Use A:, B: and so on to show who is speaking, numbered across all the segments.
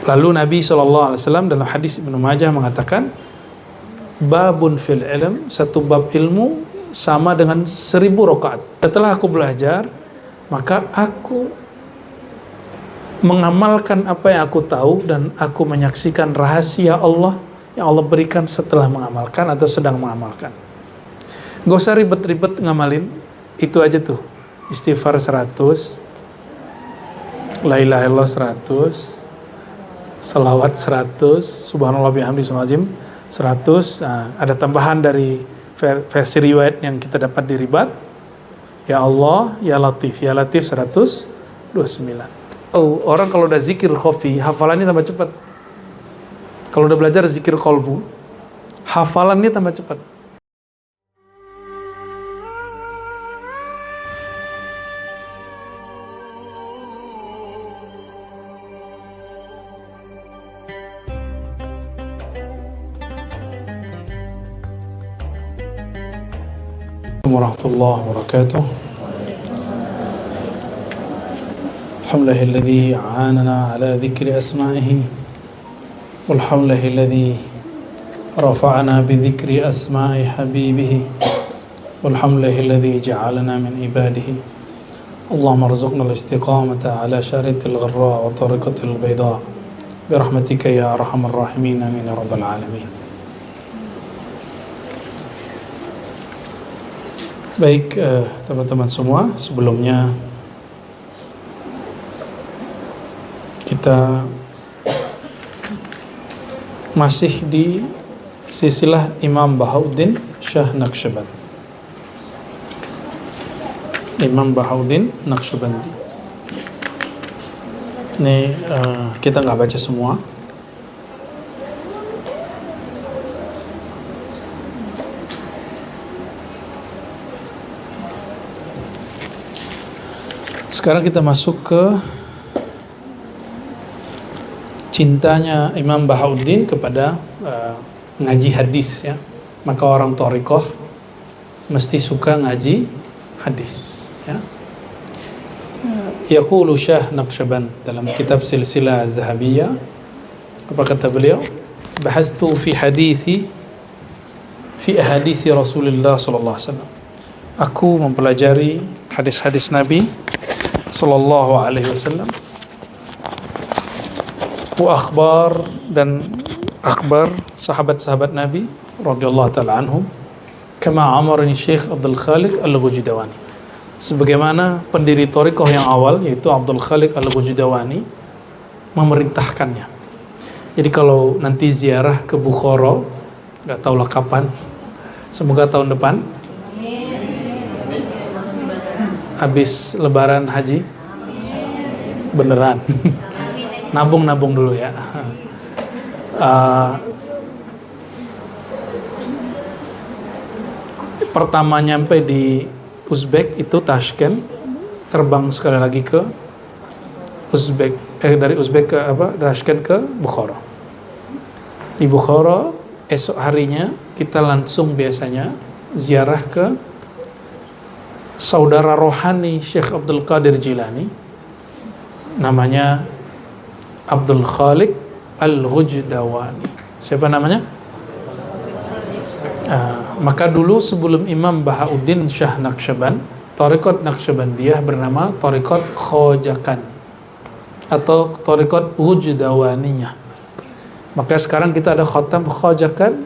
A: Lalu Nabi SAW dalam hadis Ibnu Majah mengatakan, babun fil ilm, satu bab ilmu sama dengan 1000 rakaat. Setelah aku belajar, maka aku mengamalkan apa yang aku tahu dan aku menyaksikan rahasia Allah yang Allah berikan setelah mengamalkan atau sedang mengamalkan. Gak usah ribet-ribet ngamalin, itu aja tuh. Istighfar 100, la ilaha illallah 100, salawat 100, subhanallah bihamdi subhanazim 100. Nah, ada tambahan dari versi riwayat yang kita dapat di ribat, ya Allah, ya Latif 129. Orang kalau udah zikir khafi, hafalannya tambah cepat. Kalau udah belajar zikir qalbu, hafalannya tambah cepat. Warahmatullahi wabarakatuh. Alhamdulillahilladzi a'anana ala dzikri asma'ihi walhamdulillahilladzi rafa'ana bi dzikri asma'i habibihi walhamdulillahilladzi ja'alana min ibadihi. Allahumma arzuqna al-istiqamata ala syaritil gharra wa tariqatil bayda bi rahmatika ya arhamar rahimin amin ya rabbal alamin. Baik, teman-teman semua, sebelumnya kita masih di silsilah Imam Bahauddin Shah Naqsyaband. Imam Bahauddin Naqsyabandi. Ini kita nggak baca semua. Sekarang kita masuk ke cintanya Imam Bahauddin kepada ngaji hadis, ya. Maka orang thariqah mesti suka ngaji hadis, ya. Yaqulu Syah Naqsyaband dalam kitab Silsilah Zahabiyah, apa kata beliau? Bahastu fi ahadisi Rasulullah sallallahu alaihi wasallam. Aku mempelajari hadis-hadis Nabi sallallahu alaihi wasallam, wa akhbar dan akhbar sahabat-sahabat Nabi radhiyallahu taala anhum, kama amarni Syekh Abdul Khaliq Al-Ghujdawani, sebagaimana pendiri thariqah yang awal yaitu Abdul Khaliq Al-Ghujdawani memerintahkannya. Jadi kalau nanti ziarah ke Bukhara, nggak tahu lah kapan, semoga tahun depan habis lebaran haji. Beneran. Nabung dulu ya. Pertama nyampe di Uzbek itu Tashkent, terbang sekali lagi ke Uzbek, dari Uzbek ke Tashkent ke Bukhara. Di Bukhara esok harinya kita langsung biasanya ziarah ke saudara rohani Syekh Abdul Qadir Jilani, namanya Abdul Khaliq Al-Ghujdawani. Siapa namanya? Maka dulu sebelum Imam Bahauddin Shah Naqsyaband, thariqat Naqsyabandiyah bernama thariqat Khojakan atau thariqat Ghujdawaniyah. Maka sekarang kita ada khatam Khojakan,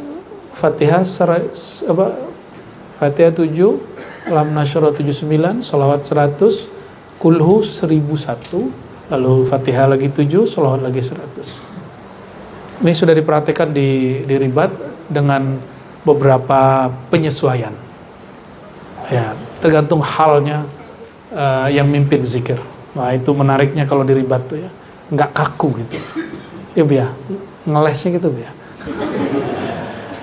A: Fatihah Fatihah 7, Lam Nasyrah 79, Salawat 100, Kulhu 1001, lalu Fatihah lagi 7, Salawat lagi 100. Ini sudah diperhatikan di ribat dengan beberapa penyesuaian. Ya, tergantung halnya yang mimpin zikir. Wah, itu menariknya kalau di ribat tuh ya, nggak kaku gitu. Ya biar ngelesnya gitu biar.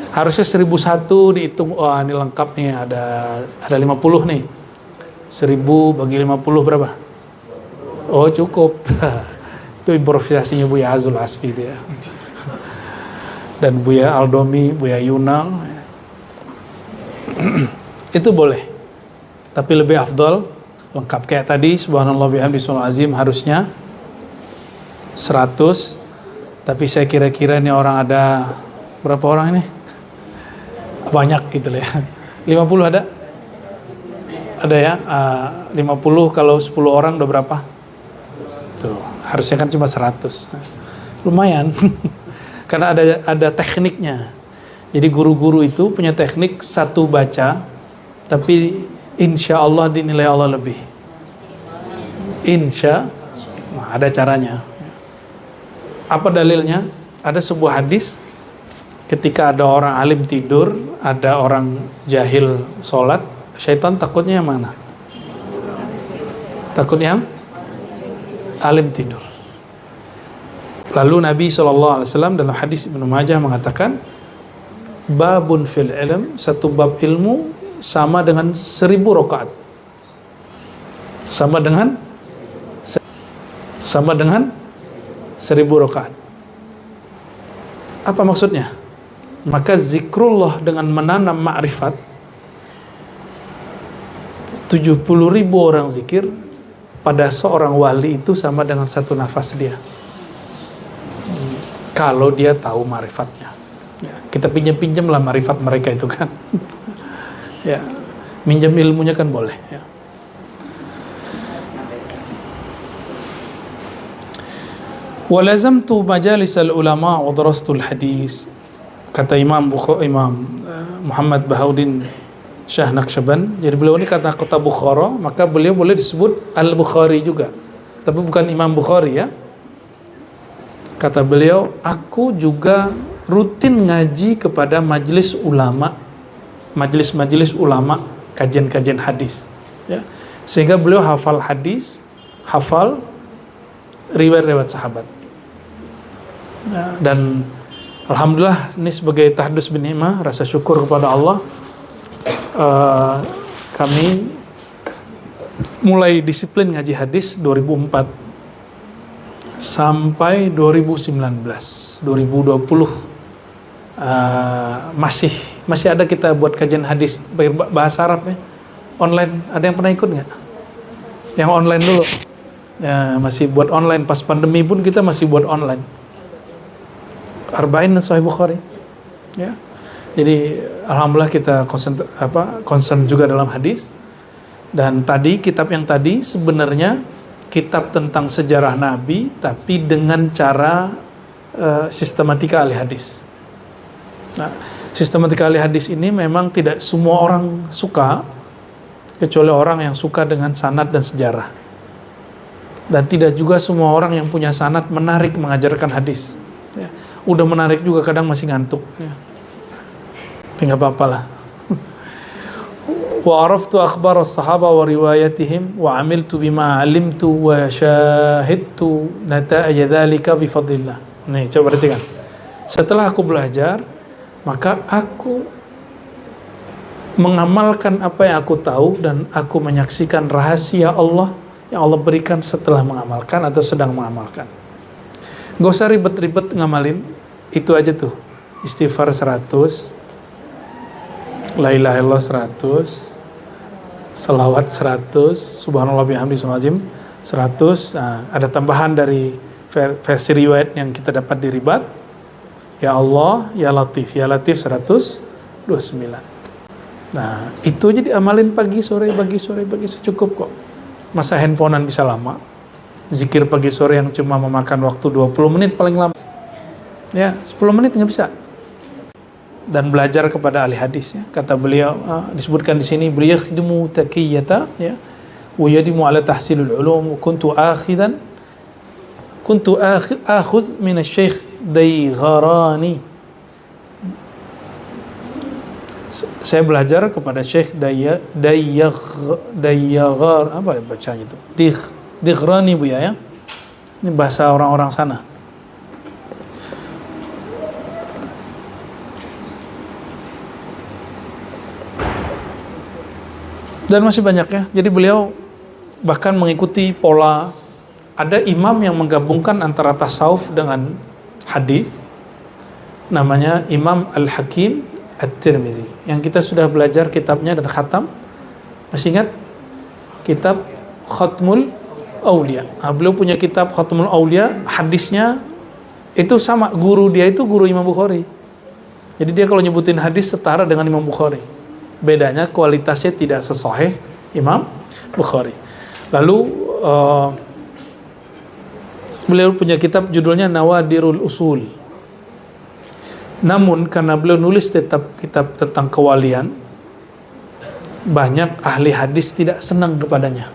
A: Harusnya 1001 dihitung, wah ini lengkap nih, ada 50 nih. 1000 bagi 50 berapa? Oh cukup. Itu improvisasinya Buya Azul Asfi dia. Dan Buya Aldomi, Buya Yunal. Itu boleh. Tapi lebih afdal lengkap kayak tadi, subhanallah bihamdi subhanal azim, harusnya 100, Tapi saya kira-kira ini orang ada berapa orang ini? Banyak gitu lah ya. 50 ada? Ada ya, 50 kalau 10 orang udah berapa? Tuh, harusnya kan cuma 100. Lumayan. Karena ada tekniknya. Jadi guru-guru itu punya teknik satu baca, tapi insya Allah dinilai Allah lebih. Nah, ada caranya. Apa dalilnya? Ada sebuah hadis, ketika ada orang alim tidur, ada orang jahil sholat, syaitan takutnya yang mana? Takutnya yang alim tidur. Lalu Nabi SAW dalam hadis Ibnu Majah mengatakan, babun fil ilm, satu bab ilmu sama dengan 1000 rakaat. Sama dengan 1000 rakaat. Apa maksudnya? Maka zikrullah dengan menanam ma'rifat, 70.000 orang zikir pada seorang wali itu sama dengan satu nafas dia. Kalau dia tahu ma'rifatnya. Ya, kita pinjam-pinjam lah ma'rifat mereka itu kan. Ya, minjam ilmunya kan boleh. Ya. Walazamtu majalisal ulama wa darastul hadis. Kata Imam Muhammad Bahauddin Syah Naqsyaband. Jadi beliau ini kata kota Bukhara, maka beliau boleh disebut Al-Bukhari juga. Tapi bukan Imam Bukhari ya. Kata beliau, aku juga rutin ngaji kepada majelis ulama, majelis ulama, kajian-kajian hadis. Ya. Sehingga beliau hafal hadis, hafal riwayat-riwayat sahabat. Ya, dan alhamdulillah ini sebagai tahdus bin ni'mah, rasa syukur kepada Allah, kami mulai disiplin ngaji hadis 2004 sampai 2019, 2020 masih ada kita buat kajian hadis bahasa Arab ya, online. Ada yang pernah ikut nggak? Yang online dulu ya, masih buat online. Pas pandemi pun kita masih buat online. Arba'in Sahih Bukhari ya. Jadi alhamdulillah kita concern juga dalam hadis. Dan tadi kitab yang tadi sebenarnya kitab tentang sejarah Nabi, tapi dengan cara sistematika ahli hadis. Nah, sistematika ahli hadis ini memang tidak semua orang suka, kecuali orang yang suka dengan sanad dan sejarah. Dan tidak juga semua orang yang punya sanad menarik mengajarkan hadis. Ya. Udah menarik juga kadang masih ngantuk. Ya. Tapi nggak apa-apa lah. Wa araftu akhbar as-sahaba wa riwayatihim wa amiltu bima alimtu wa syahidtu nata'ij dzalika bi fadlillah. Nih, coba perhatikan. Setelah aku belajar, maka aku mengamalkan apa yang aku tahu dan aku menyaksikan rahasia Allah yang Allah berikan setelah mengamalkan atau sedang mengamalkan. Gak usah ribet-ribet ngamalin, itu aja tuh. Istighfar 100, la ilaha illallah 100, salawat 100, subhanallah bihamdi subhanazim 100. Nah, ada tambahan dari versi riwayat yang kita dapat di Ribat. Ya Allah, ya Latif 129. Nah, itu aja diamalin pagi sore cukup kok. Masa handphonean bisa lama? Zikir pagi sore yang cuma memakan waktu 20 menit paling lama. Ya, 10 menit nggak bisa. Dan belajar kepada ahli hadis ya. Kata beliau, disebutkan di sini, beliau khidmu taqiyata ya, wa yadimu ala tahsilul ulum, kuntu akhudh min asy-syekh Daygharani. Saya belajar kepada Syekh Dayyaghar, apa bacanya itu? Daghrani Bu ya. Ini bahasa orang-orang sana. Dan masih banyak ya. Jadi beliau bahkan mengikuti pola. Ada imam yang menggabungkan antara tasawuf dengan hadis. Namanya Imam Al-Hakim At-Tirmizi. Yang kita sudah belajar kitabnya dan khatam. Masih ingat? Kitab Khatmul Aulia. Nah, beliau punya kitab Khatmul Aulia, hadisnya Itu sama, guru dia itu guru Imam Bukhari. Jadi dia kalau nyebutin hadis setara dengan Imam Bukhari. Bedanya kualitasnya tidak sesahih Imam Bukhari. Lalu beliau punya kitab judulnya Nawadirul Usul. Namun karena beliau nulis tetap kitab tentang kewalian, banyak ahli hadis tidak senang kepadanya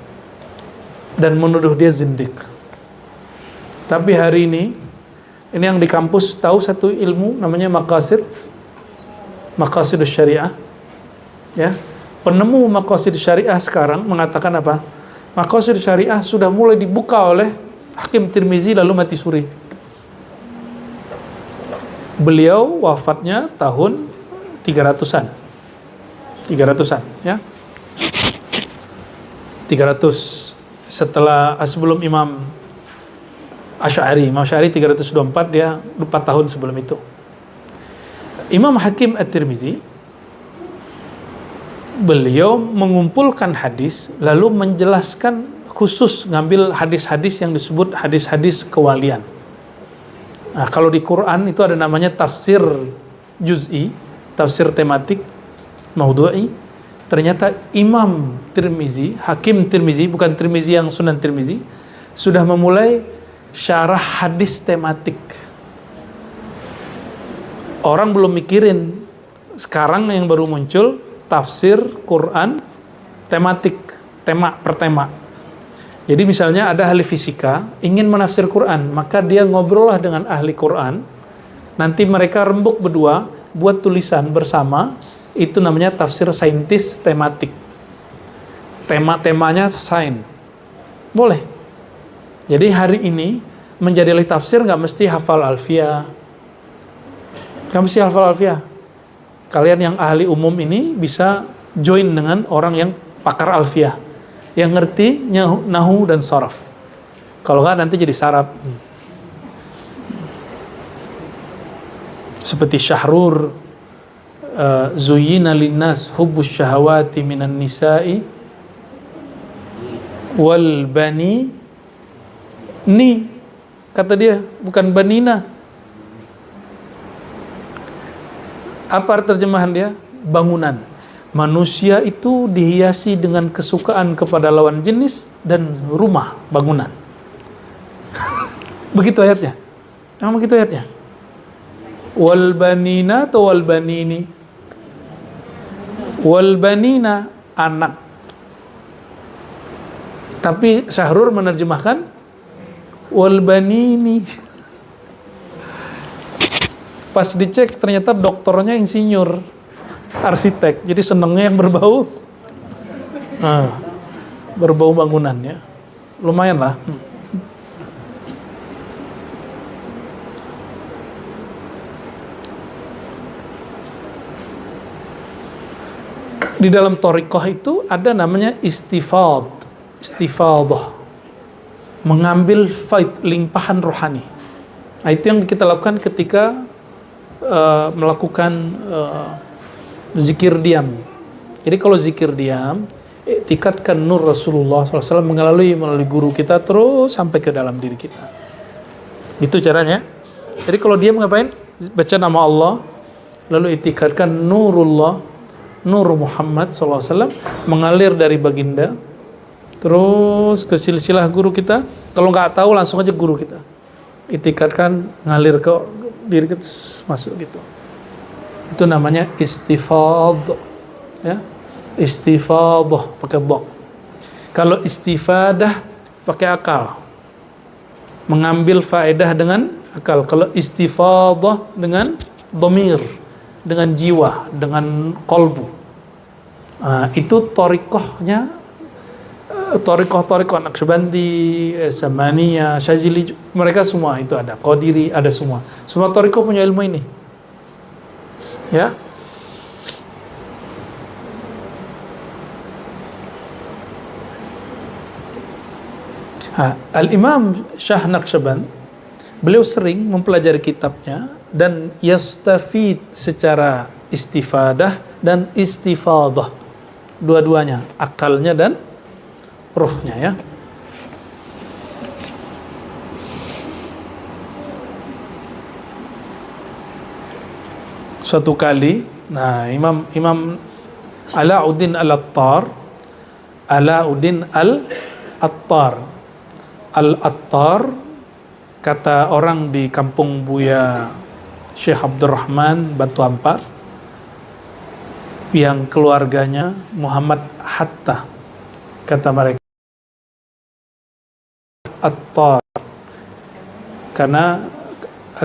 A: dan menuduh dia zindik. Tapi hari ini yang di kampus tahu satu ilmu namanya Maqasidus Syariah. Ya, penemu Maqasidus Syariah sekarang mengatakan apa? Maqasidus Syariah sudah mulai dibuka oleh Hakim Tirmizi lalu mati suri. Beliau wafatnya tahun 300-an. 300-an, ya. 300 setelah sebelum Imam Asy'ari. Imam Asy'ari 324, dia 4 tahun sebelum itu. Imam Hakim At-Tirmizi, beliau mengumpulkan hadis lalu menjelaskan, khusus ngambil hadis-hadis yang disebut hadis-hadis kewalian. Nah, kalau di Quran itu ada namanya tafsir juz'i, tafsir tematik, maudhu'i. Ternyata Imam Tirmizi, Hakim Tirmizi, bukan Tirmizi yang Sunan Tirmizi, sudah memulai syarah hadis tematik. Orang belum mikirin, sekarang yang baru muncul tafsir Quran tematik, tema per tema. Jadi misalnya ada ahli fisika ingin menafsir Quran, maka dia ngobrol lah dengan ahli Quran. Nanti mereka rembuk berdua buat tulisan bersama, itu namanya tafsir saintis tematik. Tema-temanya sains. Boleh. Jadi hari ini menjadi ahli tafsir nggak mesti hafal alfiyah, nggak mesti hafal alfiyah. Kalian yang ahli umum ini bisa join dengan orang yang pakar alfiyah, yang ngerti nahu dan sharaf. Kalau nggak nanti jadi saraf. Seperti Syahrur, zuyyina linnas hubbus syahawati minan nisa'i wal bani. Ni, kata dia, bukan banina. Apa terjemahan dia? Bangunan. Manusia itu dihiasi dengan kesukaan kepada lawan jenis dan rumah, bangunan. Begitu ayatnya. Memang begitu ayatnya. Wal banina atau wal banini? Wal banina, anak. Tapi Syahrur menerjemahkan wal banini. Pas dicek ternyata doktornya insinyur, arsitek. Jadi senengnya yang berbau berbau bangunan, ya. Lumayan lah. Di dalam thariqah itu ada namanya istifadah, mengambil faid, limpahan rohani. Nah, itu yang kita lakukan ketika melakukan zikir diam. Jadi kalau zikir diam, tingkatkan nur Rasulullah SAW melalui guru kita terus sampai ke dalam diri kita. Itu caranya. Jadi kalau diam ngapain? Baca nama Allah, lalu itikadkan nurullah, nur Muhammad SAW mengalir dari baginda terus ke silsilah guru kita. Kalau nggak tahu langsung aja guru kita. Itikadkan ngalir ke diri kita, masuk gitu. Itu namanya istifadah, ya. Istifadah pakai dha. Kalau istifadah pakai akal, mengambil faedah dengan akal. Kalau istifadah dengan dhamir, dengan jiwa, dengan qalbu. Itu thariqahnya. Thariqah Naqsyabandi, Samaniyah, Syazili, mereka semua itu ada. Qadiri ada semua. Semua thariqah punya ilmu ini. Ya. Al-Imam Syah Naqsyaband, beliau sering mempelajari kitabnya dan yastafid secara istifadah dan istifadah. Dua-duanya, akalnya dan ruhnya, ya. Suatu kali, nah Imam Alauddin Al-Attar, Alauddin Al-Attar, Al-Attar, kata orang di kampung Buya Syekh Abdurrahman Batu Ampar, yang keluarganya Muhammad Hatta, kata mereka Attar, karena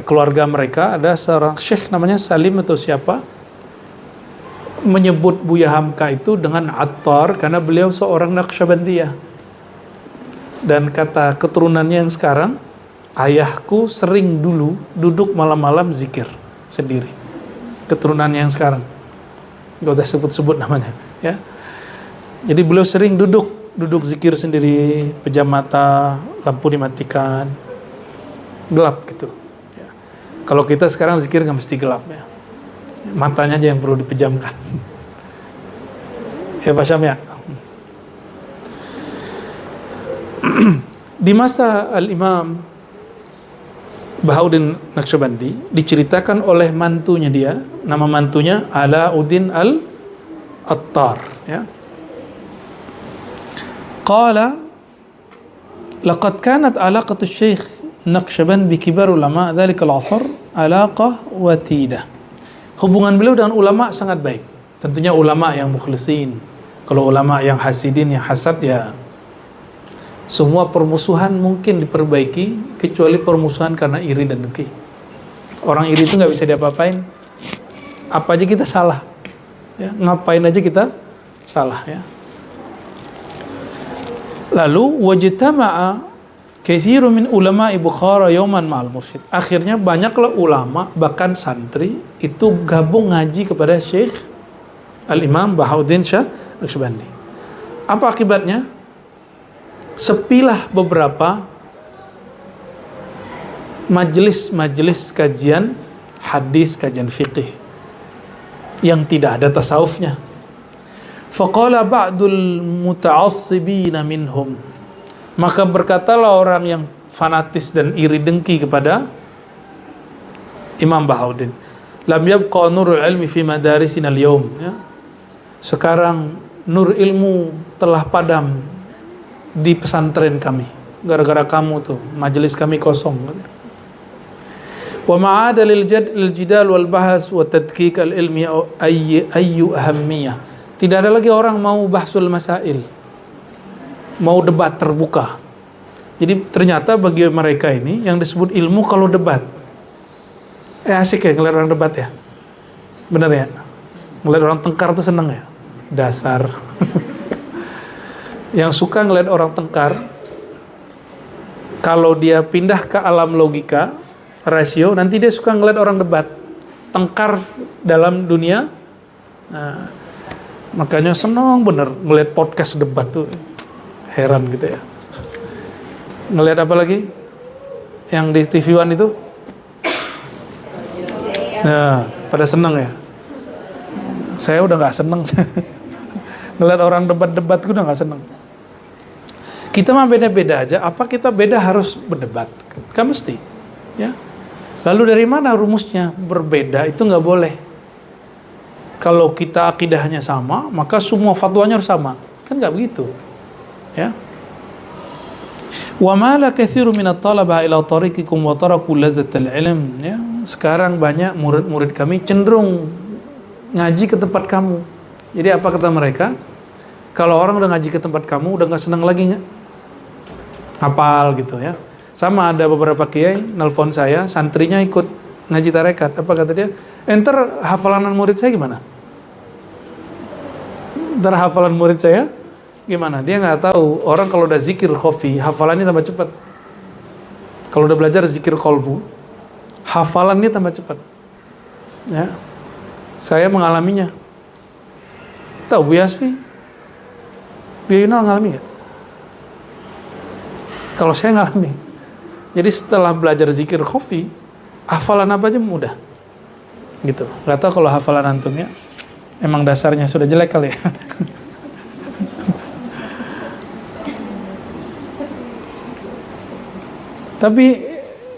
A: keluarga mereka ada seorang syekh namanya Salim atau siapa, menyebut Buya Hamka itu dengan Attar karena beliau seorang Naqsyabandiyah. Dan kata keturunannya yang sekarang, ayahku sering dulu duduk malam-malam zikir sendiri. Keturunannya yang sekarang, gak usah sebut-sebut namanya, ya. Jadi beliau sering duduk zikir sendiri, pejam mata, lampu dimatikan, gelap gitu. Ya. Kalau kita sekarang zikir nggak mesti gelap, ya. Matanya aja yang perlu dipejamkan. Ya Pak Syam, ya. Di masa Al-Imam Bahauddin Naqsyabandi diceritakan oleh mantunya dia, nama mantunya Alauddin Al-Attar, ya. Qala laqad kanat alaqatu Syekh Naqsyaband bi kibar ulama dzalika al-'asr alaqah watidah. Hubungan beliau dengan ulama sangat baik. Tentunya ulama yang mukhlisin. Kalau ulama yang hasidin, yang hasad, ya semua permusuhan mungkin diperbaiki kecuali permusuhan karena iri dan dengki. Orang iri itu nggak bisa diapa-apain. Apa aja kita salah, ya, ngapain aja kita salah, ya. Lalu wajtama'a katsirun min ulama'i Bukhara yawman ma'al mursyid. Akhirnya banyaklah ulama, bahkan santri itu gabung ngaji kepada Syekh Al-Imam Bahauddin Naqsyabandi. Apa akibatnya? Sepilah beberapa majelis kajian hadis, kajian fikih yang tidak ada tasawufnya. Faqala ba'dul muta'assibina minhum, maka berkatalah orang yang fanatis dan iri dengki kepada Imam Bahauddin, lam yabqa nurul ilmi fi madarisina al-yawm, ya. Sekarang nur ilmu telah padam di pesantren kami gara-gara kamu tuh, majelis kami kosong. Wa ma'ada lil jidal wal bahas wa tadqiq al ilmi ayyu ahammiyah. Tidak ada lagi orang mau bahsul masail, mau debat terbuka. Jadi ternyata bagi mereka ini yang disebut ilmu kalau debat, asik ya ngeliat orang debat, ya. Bener ya? Ngeliat orang tengkar tuh seneng, ya? Dasar. Yang suka ngeliat orang tengkar, kalau dia pindah ke alam logika, rasio, nanti dia suka ngeliat orang debat. Tengkar dalam dunia, nah, makanya seneng bener ngeliat podcast debat tuh. Heran gitu, ya. Ngeliat apa lagi? Yang di TV One itu? Nah, pada seneng, ya. Saya udah gak seneng. Ngeliat orang debat-debat gue udah gak seneng. Kita mah beda-beda aja. Apa kita beda harus berdebat? Kan mesti, ya. Lalu dari mana rumusnya? Berbeda itu nggak boleh. Kalau kita akidahnya sama, maka semua fatwanya harus sama. Kan nggak begitu, ya. Wa mala katsiru min at-talaba ila tariqikum wa taraku lazzatal ilm, ya. Sekarang banyak murid-murid kami cenderung ngaji ke tempat kamu. Jadi apa kata mereka? Kalau orang udah ngaji ke tempat kamu, udah nggak senang lagi hafal gitu, ya. Sama ada beberapa kiai nelpon saya, santrinya ikut ngaji tarekat. Apa kata dia? Enter hafalan murid saya gimana? Ntar hafalan murid saya gimana? Dia nggak tahu. Orang kalau udah zikir khafi, hafalannya tambah cepat. Kalau udah belajar zikir qalbu, hafalannya tambah cepat, ya. Saya mengalaminya. Tahu Bu Yasfi? Bu Yunal ngalami nggak? Kalau saya ngalami. Jadi setelah belajar zikir khafi, hafalan apa aja mudah, gitu. Nggak tahu kalau hafalan antumnya, emang dasarnya sudah jelek kali, ya. Tapi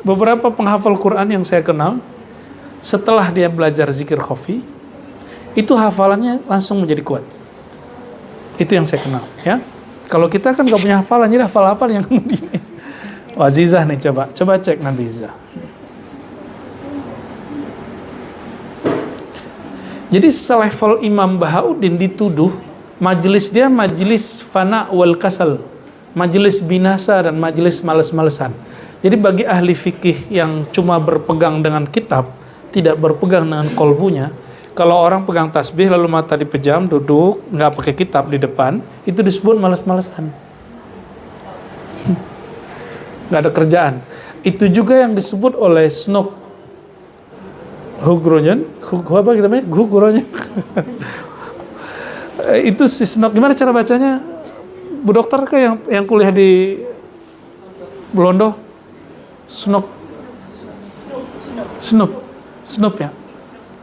A: beberapa penghafal Quran yang saya kenal, setelah dia belajar zikir khafi, itu hafalannya langsung menjadi kuat. Itu yang saya kenal, ya. Kalau kita kan nggak punya hafalan, jadi hafal yang kemudian. Wah, Zizah nih, coba cek nanti Zizah. Jadi selevel Imam Bahauddin dituduh majelis dia majelis fana wal kasal, majelis binasa dan majelis males-malesan. Jadi bagi ahli fikih yang cuma berpegang dengan kitab, tidak berpegang dengan kolbunya, kalau orang pegang tasbih lalu mata dipejam, duduk, nggak pakai kitab di depan, itu disebut males-malesan. Nggak ada kerjaan. Itu juga yang disebut oleh Snok Hugrojen, apa namanya? Hugrojen. Itu si Snok, gimana cara bacanya? Bu dokter ke yang kuliah di Belondo? Snoop ya?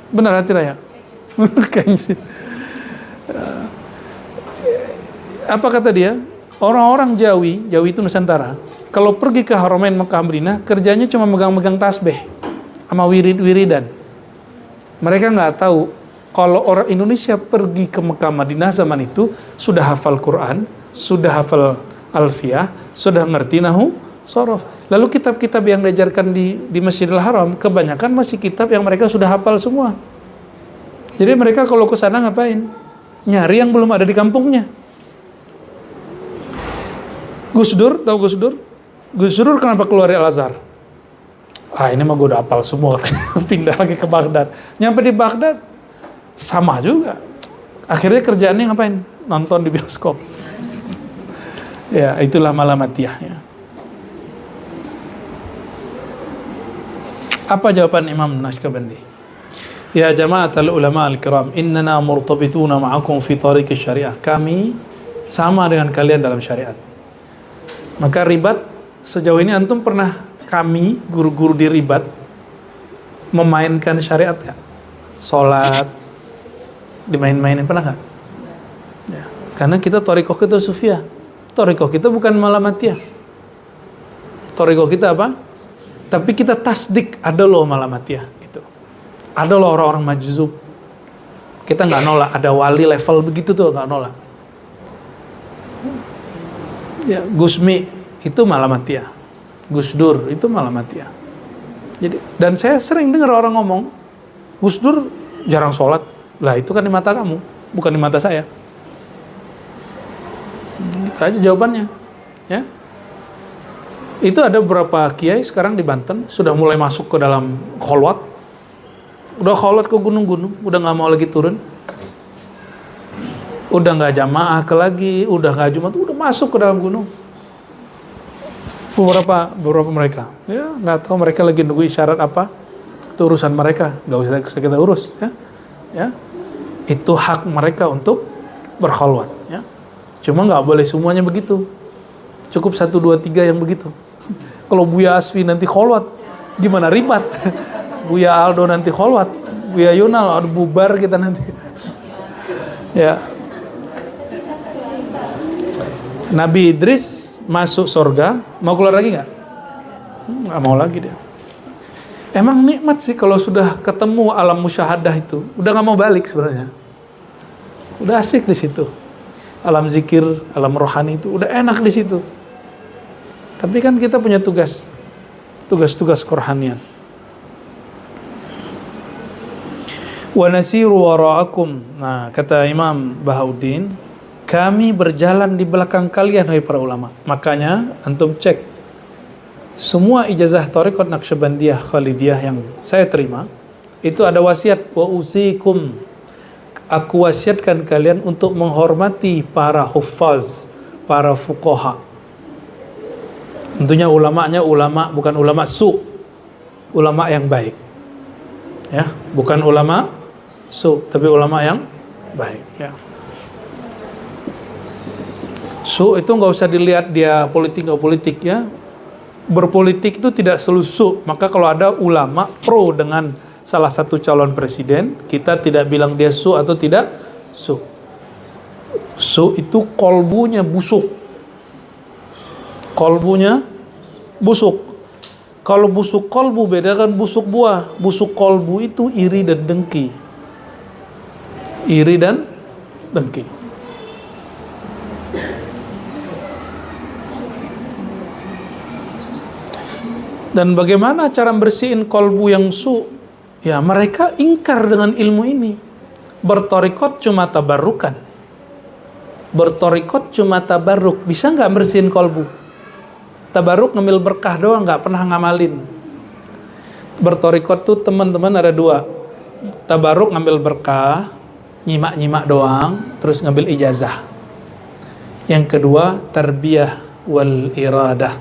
A: Benar hati raya? Kayaknya. Apa kata dia? Orang-orang Jawi itu Nusantara, kalau pergi ke Haramain Mekah Madinah, kerjanya cuma megang-megang tasbih sama wiridan. Mereka nggak tahu kalau orang Indonesia pergi ke Mekah Madinah zaman itu sudah hafal Quran, sudah hafal Alfiyah, sudah ngerti nahu, sorof. Lalu kitab-kitab yang diajarkan di Masjidil Haram kebanyakan masih kitab yang mereka sudah hafal semua. Jadi mereka kalau ke sana ngapain? Nyari yang belum ada di kampungnya. Gus Dur, tahu Gus Dur? Gus Dur kenapa keluar dari Al-Azhar? Ini mah gue udah hafal semua. Pindah lagi ke Baghdad. Nyampe di Baghdad sama juga. Akhirnya kerjaannya ngapain? Nonton di bioskop. Ya, itulah malamatiyah ya. Apa jawaban Imam Naqsyabandi? Ya jama'atul ulama al-kiram, innana murtabituna ma'akum fi tariq syariah. Kami sama dengan kalian dalam syariat. Maka ribat, sejauh ini antum pernah kami guru-guru di ribat memainkan syariat gak? Sholat dimain-mainin pernah gak? Ya. Karena kita thariqah kita sufiyah, thariqah kita bukan malamatiyah. Thariqah kita apa? Tapi kita tasdik, ada loh malamatiyah gitu. Ada loh orang-orang majzub. Kita nggak nolak, ada wali level begitu tuh, nggak nolak. Ya, Gusmi itu malamatiyah. Gus Dur itu malamatiyah. Jadi, dan saya sering dengar orang ngomong, Gus Dur jarang sholat. Lah itu kan di mata kamu, bukan di mata saya. Itu aja jawabannya. Ya. Itu ada beberapa kiai sekarang di Banten sudah mulai masuk ke dalam kholwat. Udah kholwat ke gunung-gunung, udah nggak mau lagi turun. Udah nggak jamaah ke lagi, udah nggak Jumat, udah masuk ke dalam gunung. Beberapa mereka, ya nggak tahu mereka lagi nunggu isyarat apa, itu urusan mereka, nggak usah kita urus, ya, itu hak mereka untuk berkholwat, ya. Cuma nggak boleh semuanya begitu, cukup 1, 2, 3 yang begitu. Kalau Buya Asfi nanti kholwat, gimana ribat? Buya Aldo nanti kholwat, Buya Yunal, aduh bubar kita nanti, ya. Nabi Idris masuk surga, mau keluar lagi nggak? Nggak mau lagi dia. Emang nikmat sih kalau sudah ketemu alam musyahadah itu, udah nggak mau balik sebenarnya. Udah asik di situ, alam zikir, alam rohani itu udah enak di situ. Tapi kan kita punya tugas kerohanian. Wa nasiru wara'akum. Nah, kata Imam Bahauddin, kami berjalan di belakang kalian, hai para ulama. Makanya antum cek semua ijazah thariqat Naqsyabandiyah Khalidiyah yang saya terima, itu ada wasiat, wa usikum, aku wasiatkan kalian untuk menghormati para huffaz, para fuqaha. Tentunya ulamanya ulama, bukan ulama su, ulama yang baik, ya, bukan ulama su, tapi ulama yang baik, ya. Su itu nggak usah dilihat dia politik nggak politik, ya. Berpolitik itu tidak selalu su. Maka kalau ada ulama pro dengan salah satu calon presiden, kita tidak bilang dia su atau tidak su. Su itu kolbunya busuk. Kolbunya busuk. Kalau busuk kolbu beda kan busuk buah. Busuk kolbu itu iri dan dengki. Iri dan dengki. Dan bagaimana cara bersihin kolbu yang Ya, mereka ingkar dengan ilmu ini. Bertorikot cuma tabarukan. Bertorikot cuma tabaruk. Bisa nggak bersihin kolbu? Tabaruk ngambil berkah doang, nggak pernah ngamalin. Bertorikot tuh teman-teman ada dua. Tabaruk ngambil berkah, nyimak-nyimak doang, terus ngambil ijazah. Yang kedua, tarbiyah wal iradah.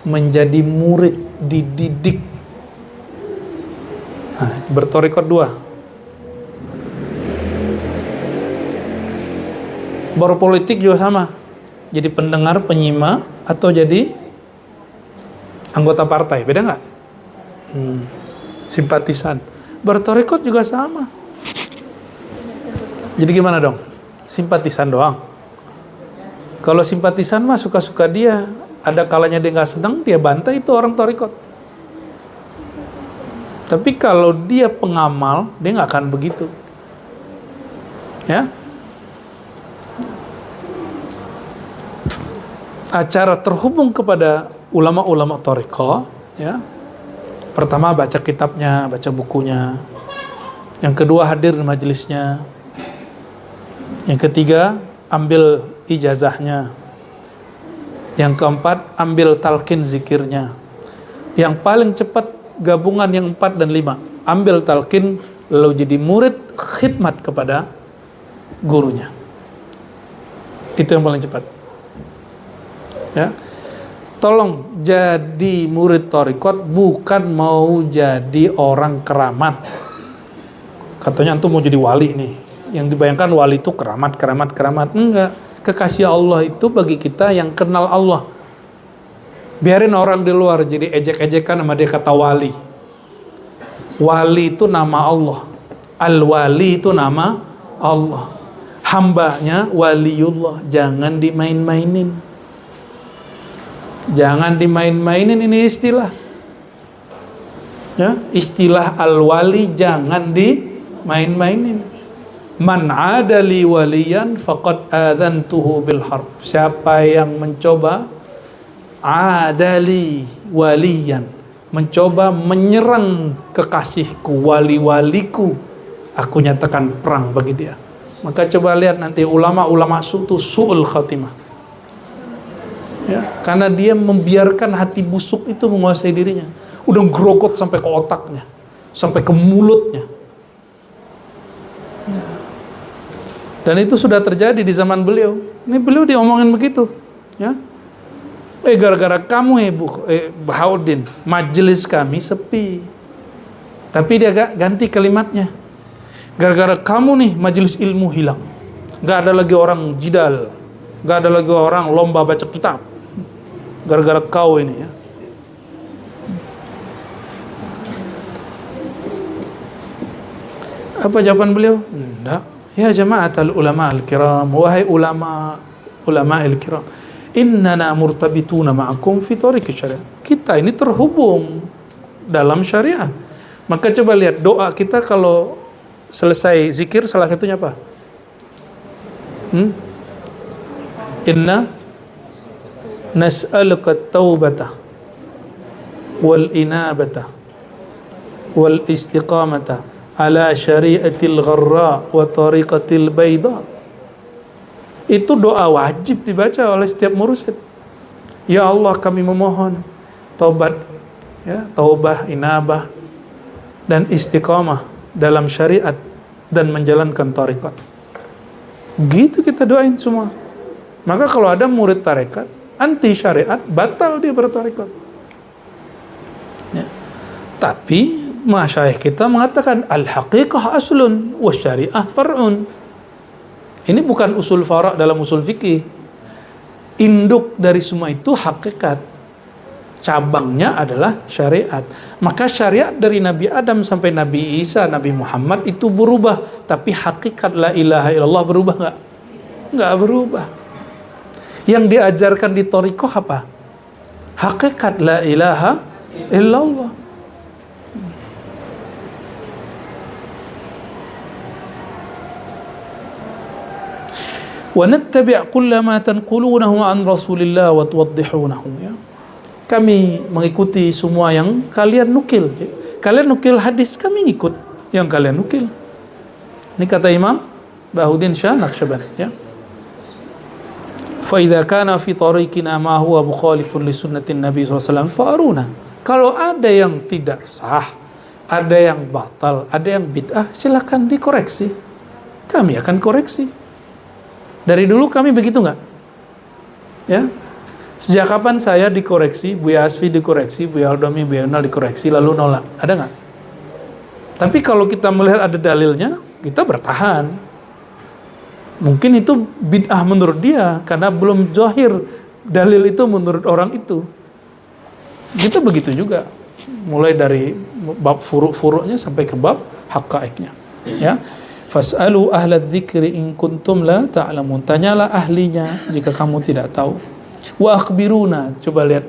A: Menjadi murid, dididik. Nah, bertorikot dua. Berpolitik juga sama. Jadi pendengar, penyimak, atau jadi anggota partai. Beda nggak? Simpatisan. Bertorikot juga sama. Jadi gimana dong? Simpatisan doang. Kalau simpatisan mah suka-suka dia. Ada kalanya dia nggak senang, dia bantai, itu orang torikot. Tapi kalau dia pengamal, dia nggak akan begitu. Ya. Acara terhubung kepada ulama-ulama toriko, ya. Pertama baca kitabnya, baca bukunya. Yang kedua hadir di majelisnya. Yang ketiga ambil ijazahnya. Yang keempat ambil talqin zikirnya. Yang paling cepat gabungan yang 4 dan 5. Ambil talqin lalu jadi murid, khidmat kepada gurunya. Itu yang paling cepat. Ya. Tolong jadi murid torikot bukan mau jadi orang keramat. Katanya antum mau jadi wali nih. Yang dibayangkan wali itu keramat. Enggak. Kekasih Allah itu bagi kita yang kenal Allah. Biarin orang di luar jadi ejek-ejekan sama dia kata wali. Wali itu nama Allah. Al-wali itu nama Allah. Hambanya waliullah. Jangan dimain-mainin. Jangan dimain-mainin, ini istilah. Ya, istilah al-wali jangan dimain-mainin. Man adali waliyan faqad adzantuhu bil harb. Siapa yang mencoba adali waliyan, mencoba menyerang kekasihku, wali-waliku, aku nyatakan perang bagi dia. Maka coba lihat nanti ulama-ulama su'ul khatimah. Ya, karena dia membiarkan hati busuk itu menguasai dirinya. Udah grogot sampai ke otaknya, sampai ke mulutnya. Ya. Dan itu sudah terjadi di zaman beliau. Ini beliau diomongin begitu, ya. Gara-gara kamu Bahaudin, majelis kami sepi. Tapi dia ganti kalimatnya. Gara-gara kamu nih majelis ilmu hilang. Gak ada lagi orang jidal, gak ada lagi orang lomba baca kitab. Gara-gara kau ini, ya. Apa jawaban beliau? Enggak. Ya jama'atul ulama al-kiram, wahai ulama al-kiram, innana murtabituna ma'akum fi tariqi syariah. Kita ini terhubung dalam syariat. Maka coba lihat doa kita kalau selesai zikir, salah satunya apa? Inna nas'aluka at-taubata wal inabata wal istiqamata ala syariatil gharra wa tariqatil bayda. Itu doa wajib dibaca oleh setiap mursyid. Ya Allah, kami memohon taubat, ya, taubah, inabah dan istiqamah dalam syariat dan menjalankan tariqat. Gitu kita doain semua. Maka kalau ada murid tarekat anti syariat, batal dia bertariqat. Ya. Tapi masyayikh kita mengatakan al-haqiqah aslun wa syariah far'un. Ini bukan usul fara' dalam usul fikih. Induk dari semua itu hakikat. Cabangnya adalah syariat. Maka syariat dari Nabi Adam sampai Nabi Isa, Nabi Muhammad itu berubah. Tapi hakikat la ilaha illallah berubah nggak? Nggak berubah. Yang diajarkan di thariqah apa? Hakikat la ilaha illallah. Wa nattabi' kulla ma tanqulunahu an Rasulillah wa tuwaddihunahu, ya. Kami mengikuti semua yang kalian nukil. Kalian nukil hadis, kami ngikut yang kalian nukil. Ini kata Imam Bahuddin Shah Naqsyabandi, ya. Fa idza kana fi tariqina ma huwa mukhalifun li sunnatin Nabi sallallahu alaihi wasallam fa'aruna. Kalau ada yang tidak sah, ada yang batal, ada yang bid'ah, silakan dikoreksi. Kami akan koreksi. Dari dulu kami begitu nggak? Ya. Sejak kapan saya dikoreksi, Buya Asfi dikoreksi, Buya Aldomi, Buya Yunal dikoreksi, lalu nolak? Ada nggak? Tapi kalau kita melihat ada dalilnya, kita bertahan. Mungkin itu bid'ah menurut dia, karena belum zahir dalil itu menurut orang itu. Kita begitu juga. Mulai dari bab furu'-furu'nya sampai ke bab haqa'iqnya. Ya. Fas'alu ahla dzikri in kuntum la ta'lamun. Tanyalah ahlinya jika kamu tidak tahu. Wa akhbiruna, coba lihat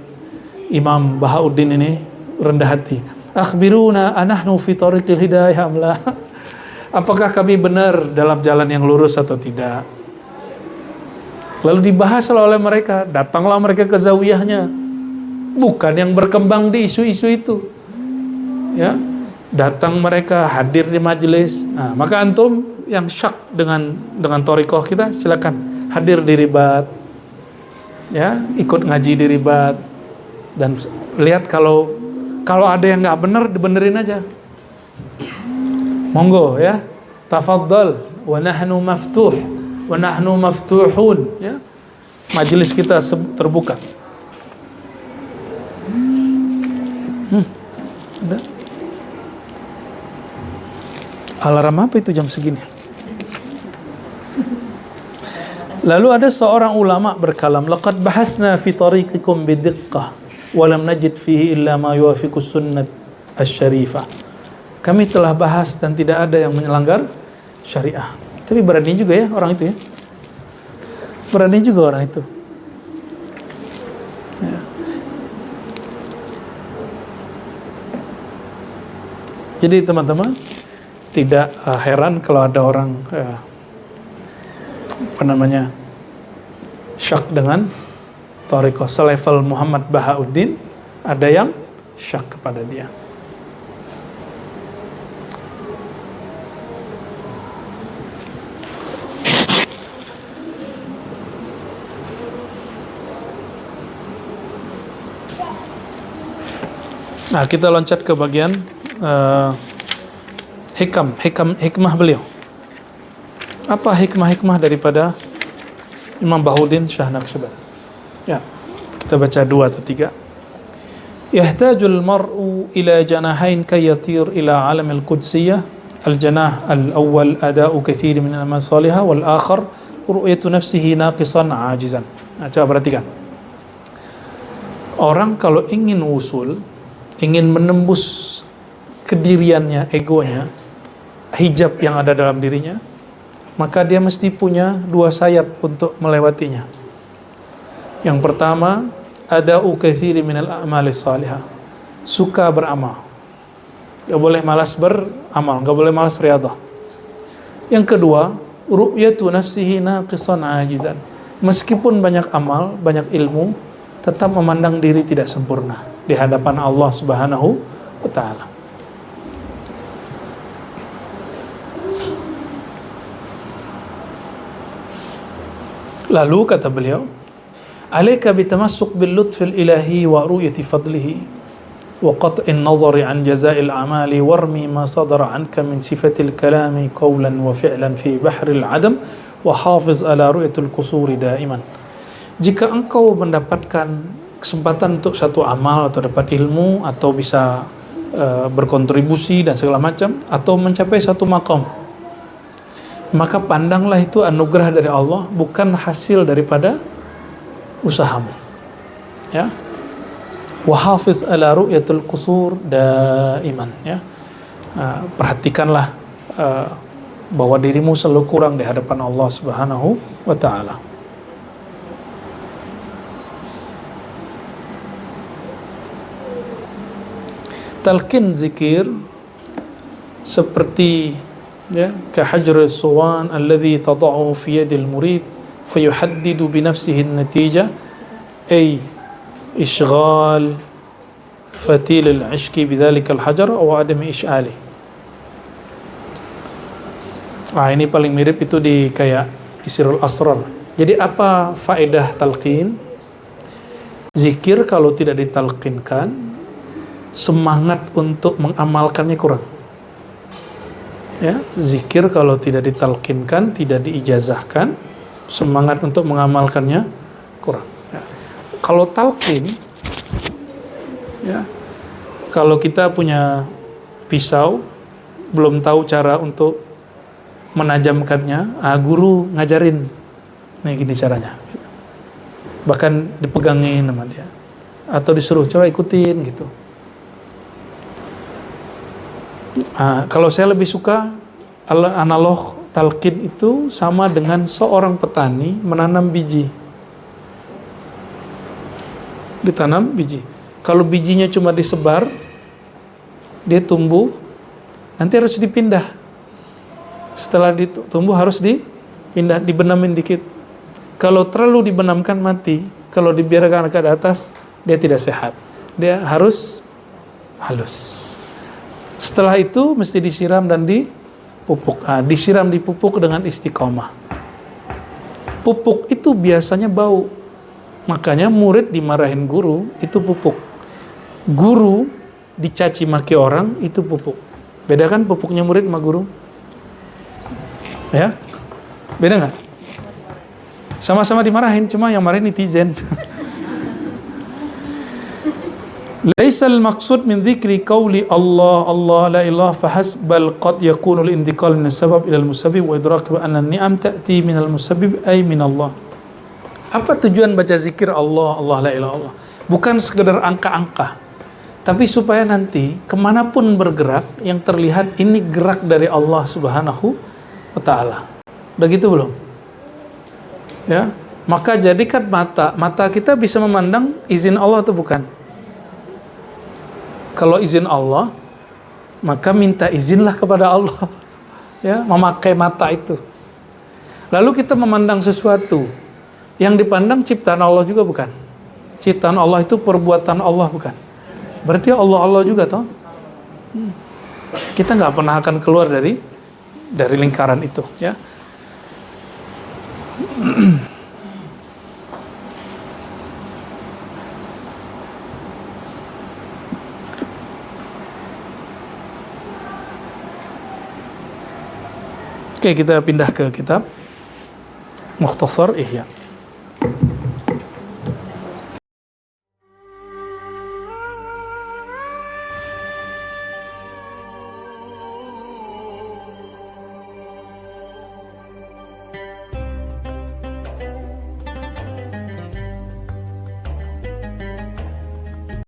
A: Imam Bahauddin ini rendah hati. Akhbiruna anahnu fi tariqil hidayah amla. Apakah kami benar dalam jalan yang lurus atau tidak? Lalu dibahaslah oleh mereka, datanglah mereka ke zawiyahnya. Bukan yang berkembang di isu-isu itu. Ya. Datang mereka hadir di majelis. Nah, maka antum yang syak dengan thariqah kita, silakan hadir di ribat, ya, ikut ngaji di ribat, dan lihat kalau ada yang nggak benar dibenerin aja. Monggo, ya, tafadhal, wa nahnu maftuh, wa nahnu maftuhun, ya, majelis kita terbuka. Ada alarm apa itu jam segini? Lalu ada seorang ulama berkalam, laqad bahasna fi tariqikum bidiqqah wa lam najid fihi illa ma yuwafiqu sunnat asy-syarifah. Kami telah bahas dan tidak ada yang melanggar syariah. Tapi berani juga ya orang itu, ya. Berani juga orang itu. Ya. Jadi teman-teman, tidak heran kalau ada orang syak dengan thariqah selevel Muhammad Bahauddin, ada yang syak kepada dia. Nah, kita loncat ke bagian hikmah beliau. Apa hikmah daripada Imam Bahuddin Shah Naqsyabandi? Ya, kita baca 2 atau 3. Yahtajul mar'u ila janahain kay yatir ila alamil qudsiyah. Al-janah al-awwal ada'u katsir min al-masalihah wal akhar ru'yatu nafsihi naqisan 'ajizan. Nah, coba perhatikan. Orang kalau ingin usul, ingin menembus kediriannya, egonya, hijab yang ada dalam dirinya, maka dia mesti punya 2 sayap untuk melewatinya. Yang pertama, ada'u katsiri minal a'malis salihah. Suka beramal. Gak boleh malas beramal, gak boleh malas riyadhah. Yang kedua, ru'yatu nafsihi naqisan ajizan. Meskipun banyak amal, banyak ilmu, tetap memandang diri tidak sempurna di hadapan Allah Subhanahu wa ta'ala. Lalu kata beliau, alaika bitamassuk bil lutfil ilahi wa ru'yati fadlihi wa qat'in nazari an jaza'il amali warmi ma sadara anka min sifatil kalami qawlan wa fi'lan fi bahril adam wa hafiz ala ru'yatil qusuri daiman. Jika engkau mendapatkan kesempatan untuk satu amal atau dapat ilmu atau bisa berkontribusi dan segala macam, atau mencapai satu maqam, maka pandanglah itu anugerah dari Allah, bukan hasil daripada usahamu. Ya. Wa hafiz ala ru'yatul qusur daiman, ya. Perhatikanlah bahwa dirimu selalu kurang di hadapan Allah Subhanahu wa ta'ala. talqin zikir seperti ya ka hajr as-suwan alladhi tad'u fi yadil murid fayuhaddidu bi nafsihi an-natija ay ishghal fatil al-'ishqi bidzalika al-hajar aw adam ish'ali. Ini paling mirip itu di kayak Isrul Asrar. Jadi apa faedah talqin? Zikir kalau tidak ditalqinkan, semangat untuk mengamalkannya kurang. Ya, zikir kalau tidak ditalqinkan, tidak diijazahkan, semangat untuk mengamalkannya kurang. Ya. Kalau talqin, ya, kalau kita punya pisau, belum tahu cara untuk menajamkannya, guru ngajarin, nih gini caranya. Bahkan dipegangin sama dia, atau disuruh coba ikutin gitu. Kalau saya lebih suka analog talqin itu sama dengan seorang petani menanam biji. Ditanam biji. Kalau bijinya cuma disebar, dia tumbuh, nanti harus dipindah. Setelah tumbuh harus dipindah, dibenamin dikit. Kalau terlalu dibenamkan mati, kalau dibiarkan ke atas, dia tidak sehat. Dia harus halus. Setelah itu mesti disiram dan dipupuk. Disiram dipupuk dengan istiqomah. Pupuk itu biasanya bau. Makanya murid dimarahin guru, itu pupuk. Guru dicaci maki orang, itu pupuk. Beda kan pupuknya murid sama guru? Ya? Beda nggak? Sama-sama dimarahin, cuma yang marahin netizen. Laisal maqsud min dzikri qauli Allah Allah la ilaha fahasb bal qad yakunu al-intiqal min as-sabab ila al-musabbib wa idrak bi anna an-ni'am ta'ti min al-musabbib ay min Allah. Apa tujuan baca zikir Allah Allah la ilaha Allah? Bukan sekedar angka-angka, tapi supaya nanti kemanapun bergerak yang terlihat ini gerak dari Allah Subhanahu wa ta'ala. Udah gitu belum? Ya, maka jadikan mata kita bisa memandang izin Allah atau bukan. Kalau izin Allah, maka minta izinlah kepada Allah, ya, memakai mata itu. Lalu kita memandang sesuatu yang dipandang ciptaan Allah juga bukan. Ciptaan Allah itu perbuatan Allah bukan. Berarti Allah juga toh. Kita nggak pernah akan keluar dari lingkaran itu, ya. Oke, kita pindah ke kitab Mukhtasar Ihya.